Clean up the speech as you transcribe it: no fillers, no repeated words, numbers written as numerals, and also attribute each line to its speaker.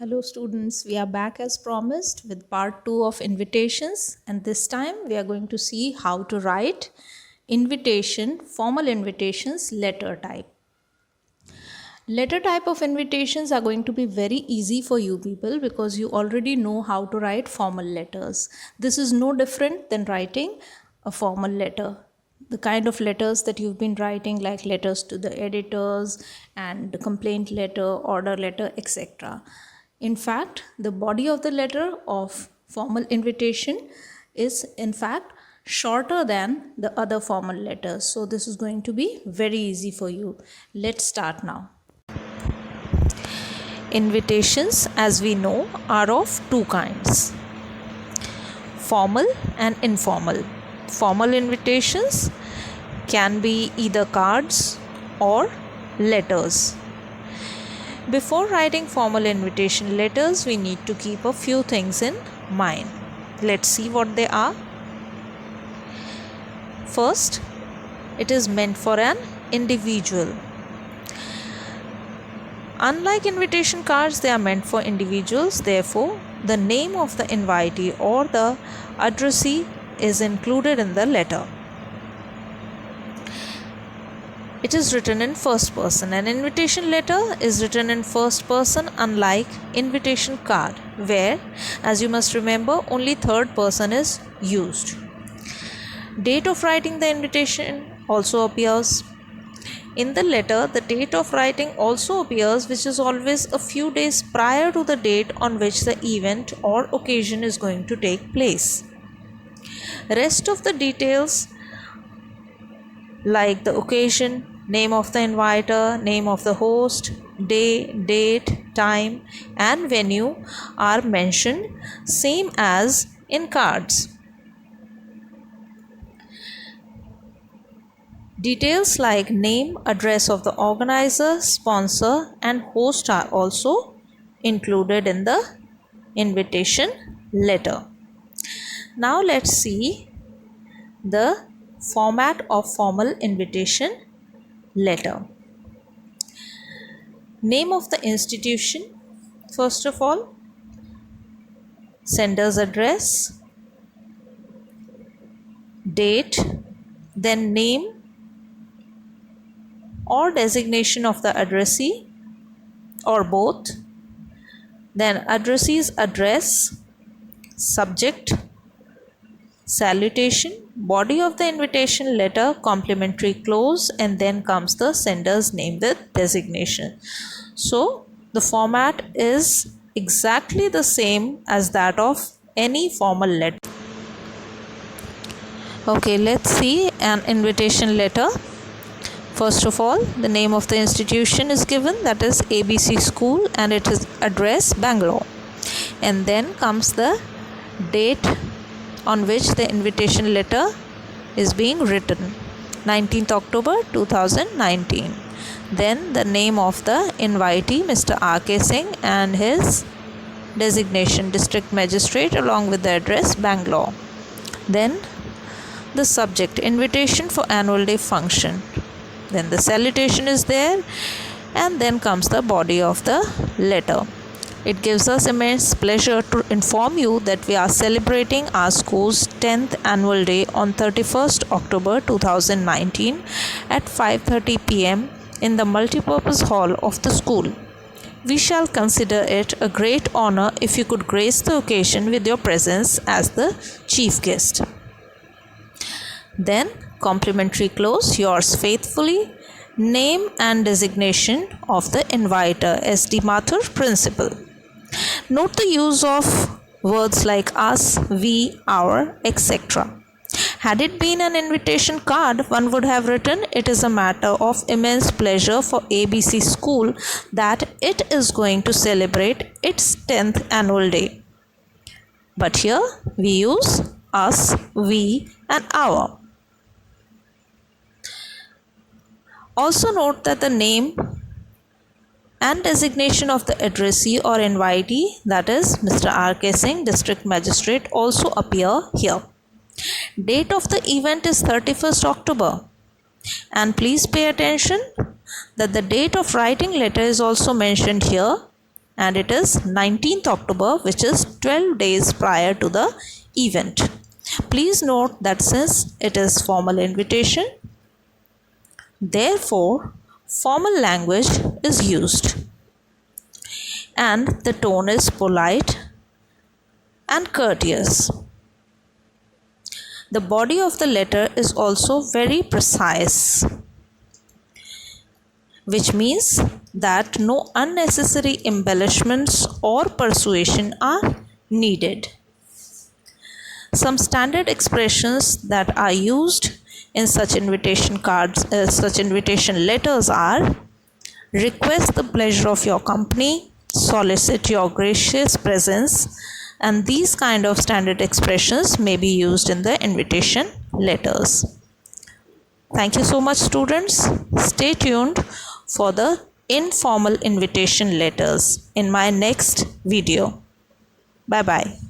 Speaker 1: Hello students, we are back as promised with part 2 of invitations, and this time we are going to see how to write formal invitations letter type. Letter type of invitations are going to be very easy for you people because you already know how to write formal letters. This is no different than writing a formal letter. The kind of letters that you've been writing, like letters to the editors and the complaint letter, order letter, etc. In fact, the body of the letter of formal invitation is in fact shorter than the other formal letters. So this is going to be very easy for you. Let's start now. Invitations, as we know, are of two kinds: formal and informal. Formal invitations can be either cards or letters. Before writing formal invitation letters, we need to keep a few things in mind. Let's see what they are. First, it is meant for an individual. Unlike invitation cards, they are meant for individuals. Therefore, the name of the invitee or the addressee is included in the letter. It is written in first person. An invitation letter is written in first person, unlike invitation card, where, as you must remember, only third person is used. Date of writing the invitation also appears. In the letter, the date of writing also appears, which is always a few days prior to the date on which the event or occasion is going to take place. Rest of the details, like the occasion, name of the inviter, name of the host, day, date, time, and venue, are mentioned same as in cards. Details like name, address of the organizer, sponsor, and host are also included in the invitation letter. Now let's see the format of formal invitation letter. Name of the institution, first of all, sender's address, date, then name or designation of the addressee or both, then addressee's address, subject, salutation, body of the invitation letter, complimentary close, and then comes the sender's name with designation. So the format is exactly the same as that of any formal letter. Okay, let's see an invitation letter. First of all, the name of the institution is given, that is ABC School, and it is address Bangalore. And then comes the date on which the invitation letter is being written, 19th October 2019. Then the name of the invitee, Mr. R.K. Singh, and his designation, District Magistrate, along with the address Bangalore. Then the subject, invitation for annual day function. Then the salutation is there, and then comes the body of the letter. It gives us immense pleasure to inform you that we are celebrating our school's 10th annual day on 31st October 2019 at 5:30 p.m. in the multipurpose hall of the school. We shall consider it a great honor if you could grace the occasion with your presence as the chief guest. Then complimentary close, yours faithfully, name and designation of the inviter, S.D. Mathur, Principal. Note the use of words like us, we, our, etc. Had it been an invitation card, one would have written, it is a matter of immense pleasure for ABC School that it is going to celebrate its 10th annual day. But here we use us, we, and our. Also note that the name and designation of the addressee or invitee, that is Mr. R.K. Singh, District Magistrate, also appear here. Date of the event is 31st October. And please pay attention that the date of writing letter is also mentioned here, and it is 19th October, which is 12 days prior to the event. Please note that since it is formal invitation, therefore formal language is used and the tone is polite and courteous. The body of the letter is also very precise, which means that no unnecessary embellishments or persuasion are needed. Some standard expressions that are used in such invitation cards, such invitation letters are: request the pleasure of your company, solicit your gracious presence, and these kind of standard expressions may be used in the invitation letters. Thank you so much, students. Stay tuned for the informal invitation letters in my next video. Bye bye.